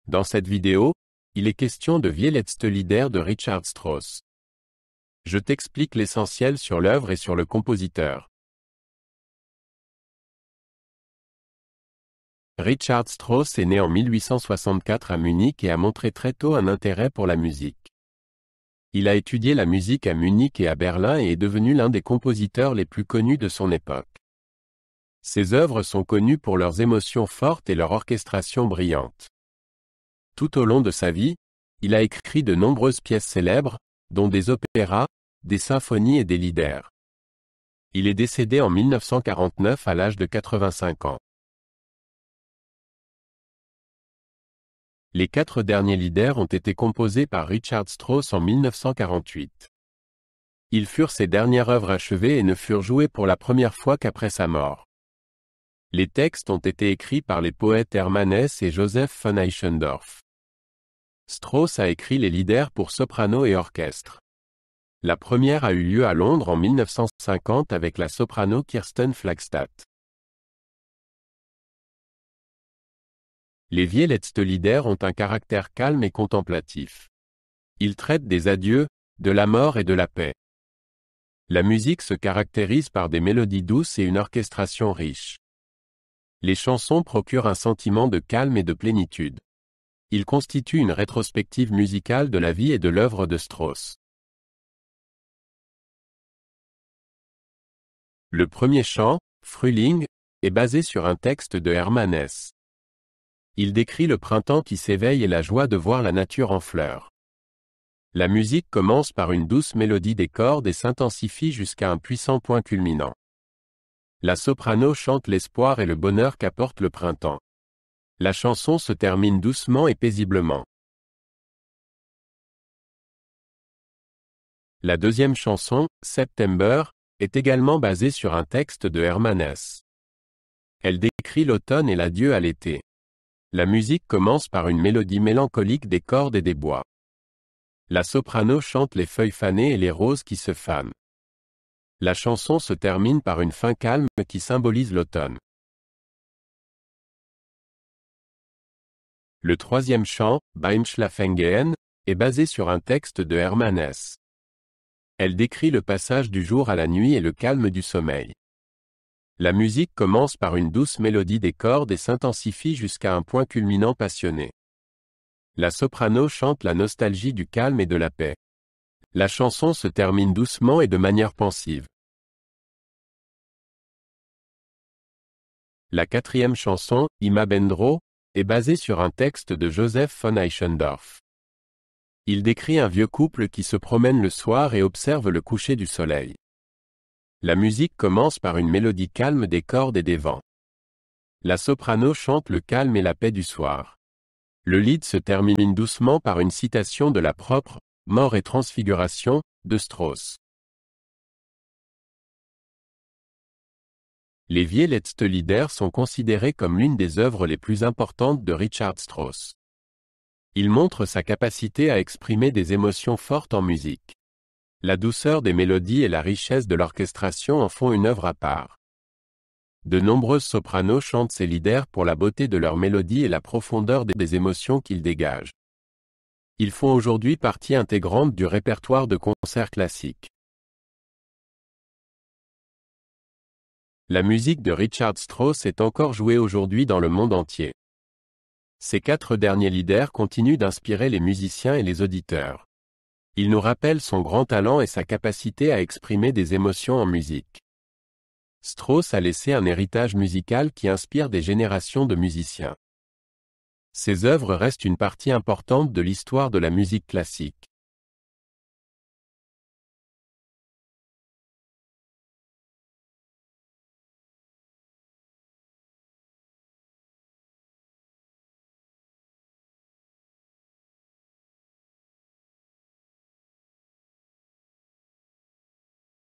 Dans cette vidéo, il est question de Vier letzte Lieder de Richard Strauss. Je t'explique l'essentiel sur l'œuvre et sur le compositeur. Richard Strauss est né en 1864 à Munich et a montré très tôt un intérêt pour la musique. Il a étudié la musique à Munich et à Berlin et est devenu l'un des compositeurs les plus connus de son époque. Ses œuvres sont connues pour leurs émotions fortes et leur orchestration brillante. Tout au long de sa vie, il a écrit de nombreuses pièces célèbres, dont des opéras, des symphonies et des lieder. Il est décédé en 1949 à l'âge de 85 ans. Les 4 derniers lieder ont été composés par Richard Strauss en 1948. Ils furent ses dernières œuvres achevées et ne furent joués pour la première fois qu'après sa mort. Les textes ont été écrits par les poètes Hermann Hesse et Joseph von Eichendorff. Strauss a écrit les lieder pour soprano et orchestre. La première a eu lieu à Londres en 1950 avec la soprano Kirsten Flagstad. Les Vier letzte Lieder ont un caractère calme et contemplatif. Ils traitent des adieux, de la mort et de la paix. La musique se caractérise par des mélodies douces et une orchestration riche. Les chansons procurent un sentiment de calme et de plénitude. Ils constituent une rétrospective musicale de la vie et de l'œuvre de Strauss. Le premier chant, Frühling, est basé sur un texte de Hermann Hesse. Il décrit le printemps qui s'éveille et la joie de voir la nature en fleurs. La musique commence par une douce mélodie des cordes et s'intensifie jusqu'à un puissant point culminant. La soprano chante l'espoir et le bonheur qu'apporte le printemps. La chanson se termine doucement et paisiblement. La deuxième chanson, September, est également basée sur un texte de Hermann Hesse. Elle décrit l'automne et l'adieu à l'été. La musique commence par une mélodie mélancolique des cordes et des bois. La soprano chante les feuilles fanées et les roses qui se fanent. La chanson se termine par une fin calme qui symbolise l'automne. Le troisième chant, Beim Schlafengehen, est basé sur un texte de Hermann Hesse. Elle décrit le passage du jour à la nuit et le calme du sommeil. La musique commence par une douce mélodie des cordes et s'intensifie jusqu'à un point culminant passionné. La soprano chante la nostalgie du calme et de la paix. La chanson se termine doucement et de manière pensive. La quatrième chanson, Ima Bendro, est basée sur un texte de Joseph von Eichendorff. Il décrit un vieux couple qui se promène le soir et observe le coucher du soleil. La musique commence par une mélodie calme des cordes et des vents. La soprano chante le calme et la paix du soir. Le lied se termine doucement par une citation de la propre « Mort et transfiguration » de Strauss. Les Vier letzte Lieder sont considérés comme l'une des œuvres les plus importantes de Richard Strauss. Il montre sa capacité à exprimer des émotions fortes en musique. La douceur des mélodies et la richesse de l'orchestration en font une œuvre à part. De nombreuses sopranos chantent ces lieder pour la beauté de leurs mélodies et la profondeur des émotions qu'ils dégagent. Ils font aujourd'hui partie intégrante du répertoire de concerts classiques. La musique de Richard Strauss est encore jouée aujourd'hui dans le monde entier. Ces 4 derniers lieder continuent d'inspirer les musiciens et les auditeurs. Ils nous rappellent son grand talent et sa capacité à exprimer des émotions en musique. Strauss a laissé un héritage musical qui inspire des générations de musiciens. Ses œuvres restent une partie importante de l'histoire de la musique classique.